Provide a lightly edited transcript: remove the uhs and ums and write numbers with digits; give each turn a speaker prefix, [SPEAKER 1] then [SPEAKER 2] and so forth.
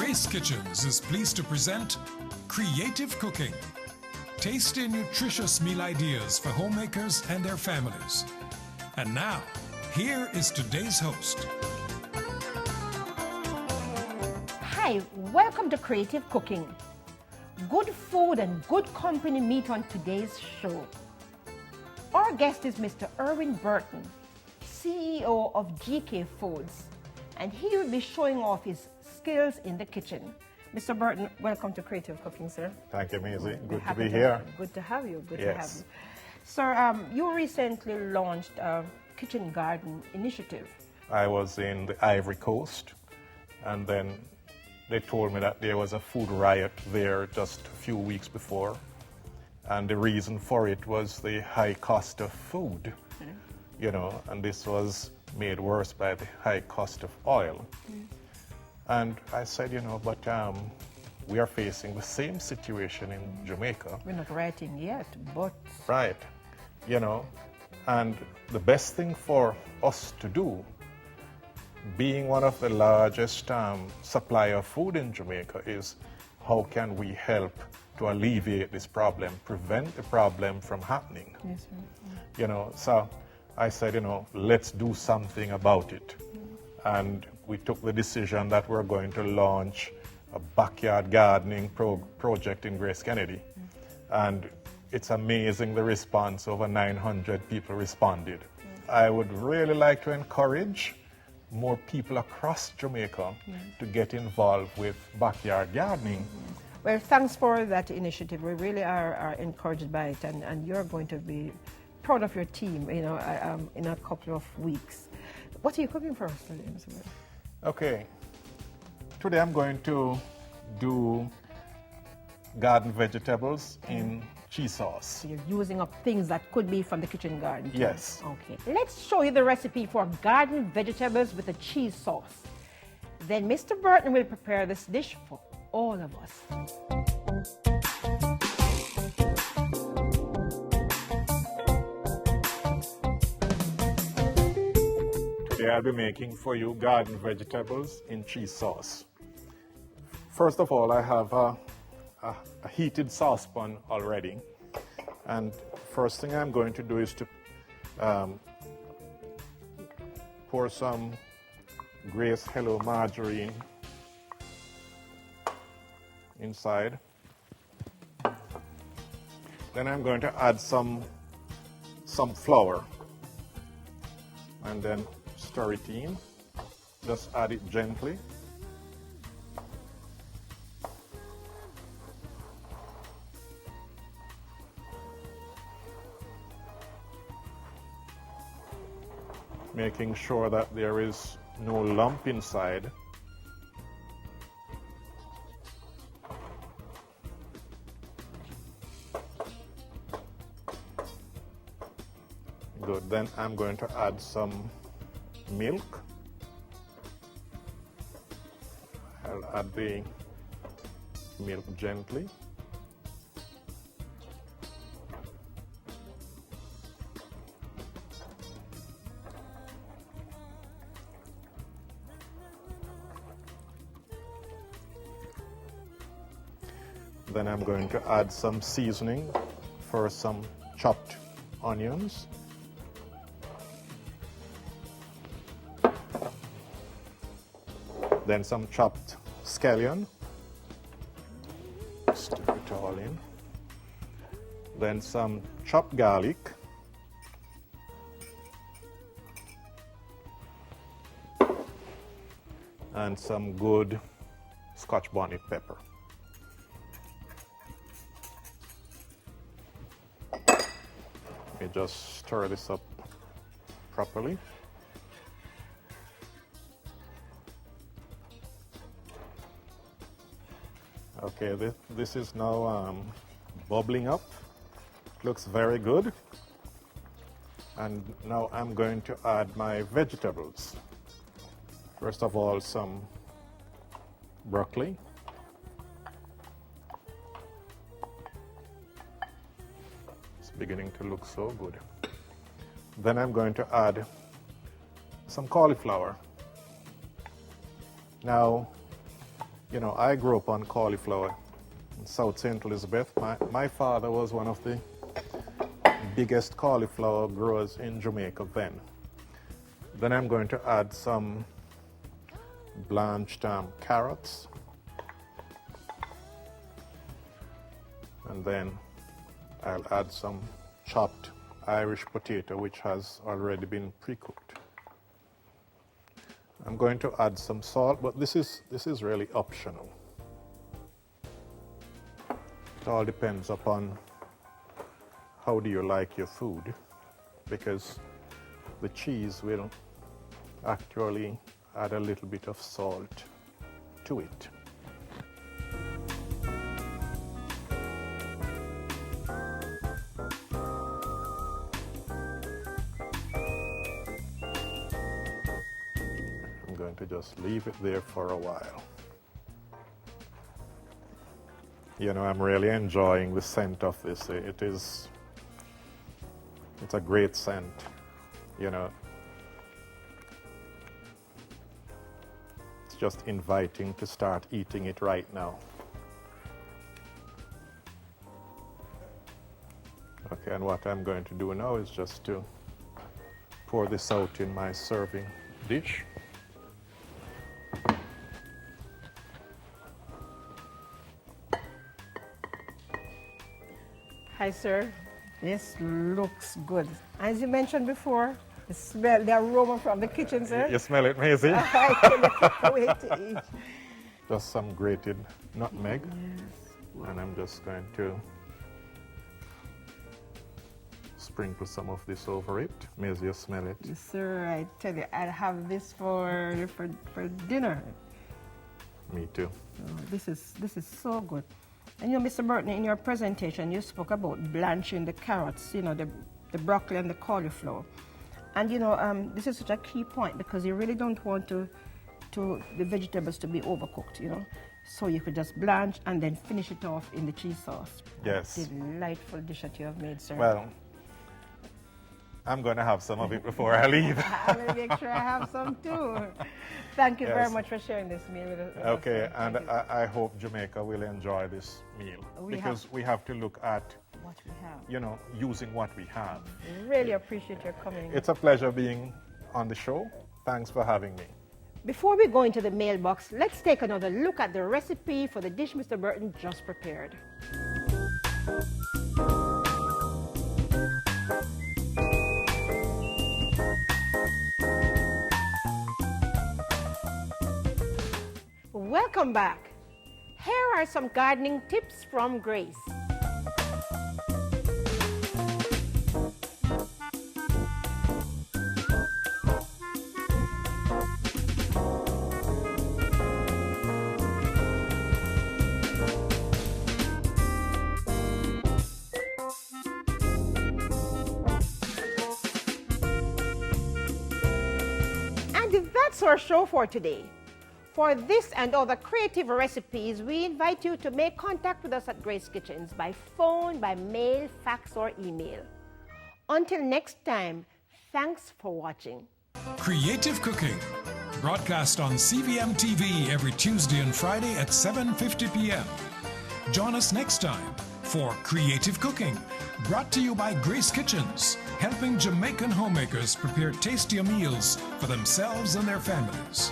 [SPEAKER 1] Grace Kitchens is pleased to present Creative Cooking. Tasty and nutritious meal ideas for homemakers and their families. And now, here is today's host.
[SPEAKER 2] Hi, welcome to Creative Cooking. Good food and good company meet on today's show. Our guest is Mr. Erwin Burton, CEO of GK Foods, and he will be showing off his skills in the kitchen. Mr. Burton, welcome to Creative Cooking, sir.
[SPEAKER 3] Thank you, Mazie. Good to be here.
[SPEAKER 2] Good to have you. Good to have
[SPEAKER 3] Yes.
[SPEAKER 2] you. Sir, you recently launched a kitchen garden initiative.
[SPEAKER 3] I was in the Ivory Coast, and then they told me that there was a food riot there just a few weeks before. And the reason for it was the high cost of food, and this was made worse by the high cost of oil. And I said, but we are facing the same situation in Jamaica.
[SPEAKER 2] We're not writing yet, but...
[SPEAKER 3] Right. And the best thing for us to do, being one of the largest supplier of food in Jamaica, is how can we help to alleviate this problem, prevent the problem from happening.
[SPEAKER 2] Yes, sir.
[SPEAKER 3] So I said, let's do something about it. And we took the decision that we're going to launch a backyard gardening project in Grace Kennedy. And it's amazing the response. Over 900 people responded. I would really like to encourage more people across Jamaica to get involved with backyard gardening.
[SPEAKER 2] Well, thanks for that initiative. We really are encouraged by it, and you're going to be proud of your team, in a couple of weeks. What are you cooking for us today, Mr. Burton?
[SPEAKER 3] Okay. Today I'm going to do garden vegetables in cheese sauce.
[SPEAKER 2] So you're using up things that could be from the kitchen garden. Too.
[SPEAKER 3] Yes.
[SPEAKER 2] Okay. Let's show you the recipe for garden vegetables with a cheese sauce. Then Mr. Burton will prepare this dish for all of us.
[SPEAKER 3] Today I'll be making for you garden vegetables in cheese sauce. First of all, I have a heated saucepan already. And first thing I'm going to do is to pour some Grace Hello margarine inside. Then I'm going to add some flour and then stir it in. Just add it gently. Making sure that there is no lump inside. Good, then I'm going to add some milk. I'll add the milk gently. Then I'm going to add some seasoning. First, some chopped onions. Then some chopped scallion. Stir it all in. Then some chopped garlic. And some good Scotch bonnet pepper. Let me just stir this up properly. Okay, this is now bubbling up. Looks very good. And now I'm going to add my vegetables. First of all, some broccoli. It's beginning to look so good. Then I'm going to add some cauliflower. Now, You know, I grew up on cauliflower in South St. Elizabeth. My father was one of the biggest cauliflower growers in Jamaica then. Then I'm going to add some blanched carrots. And then I'll add some chopped Irish potato, which has already been pre-cooked. I'm going to add some salt, but this is really optional. It all depends upon how do you like your food, because the cheese will actually add a little bit of salt to it. I'm going to just leave it there for a while. You know, I'm really enjoying the scent of this. It's a great scent, you know. It's just inviting to start eating it right now. Okay, and what I'm going to do now is just to pour this out in my serving dish.
[SPEAKER 2] Hi, sir. This looks good. As you mentioned before, the smell, the aroma from the kitchen, sir.
[SPEAKER 3] You smell it, Mazie?
[SPEAKER 2] I cannot wait to eat.
[SPEAKER 3] Just some grated nutmeg.
[SPEAKER 2] Yes.
[SPEAKER 3] And I'm just going to sprinkle some of this over it. Mazie, you smell it?
[SPEAKER 2] Yes, sir. I tell you, I'll have this for dinner.
[SPEAKER 3] Me too.
[SPEAKER 2] Oh, this is so good. And you know, Mr. Burton, in your presentation, you spoke about blanching the carrots, you know, the broccoli and the cauliflower. And you know, this is such a key point because you really don't want the vegetables to be overcooked, you know. So you could just blanch and then finish it off in the cheese sauce.
[SPEAKER 3] Yes.
[SPEAKER 2] Delightful dish that you have made, sir.
[SPEAKER 3] Well, I'm going to have some of it before I leave.
[SPEAKER 2] I will make sure I have some too. Thank you
[SPEAKER 3] Yes.
[SPEAKER 2] very much for sharing this meal with us.
[SPEAKER 3] Okay, and
[SPEAKER 2] Thank you.
[SPEAKER 3] I hope Jamaica will enjoy this meal because we have to look at,
[SPEAKER 2] What we have.
[SPEAKER 3] you know, using what we have.
[SPEAKER 2] Really appreciate your coming.
[SPEAKER 3] It's a pleasure being on the show. Thanks for having me.
[SPEAKER 2] Before we go into the mailbox, let's take another look at the recipe for the dish Mr. Burton just prepared. Welcome back. Here are some gardening tips from Grace. And that's our show for today. For this and other creative recipes, we invite you to make contact with us at Grace Kitchens by phone, by mail, fax, or email. Until next time, thanks for watching.
[SPEAKER 1] Creative Cooking, broadcast on CVM TV every Tuesday and Friday at 7:50 p.m. Join us next time for Creative Cooking, brought to you by Grace Kitchens, helping Jamaican homemakers prepare tastier meals for themselves and their families.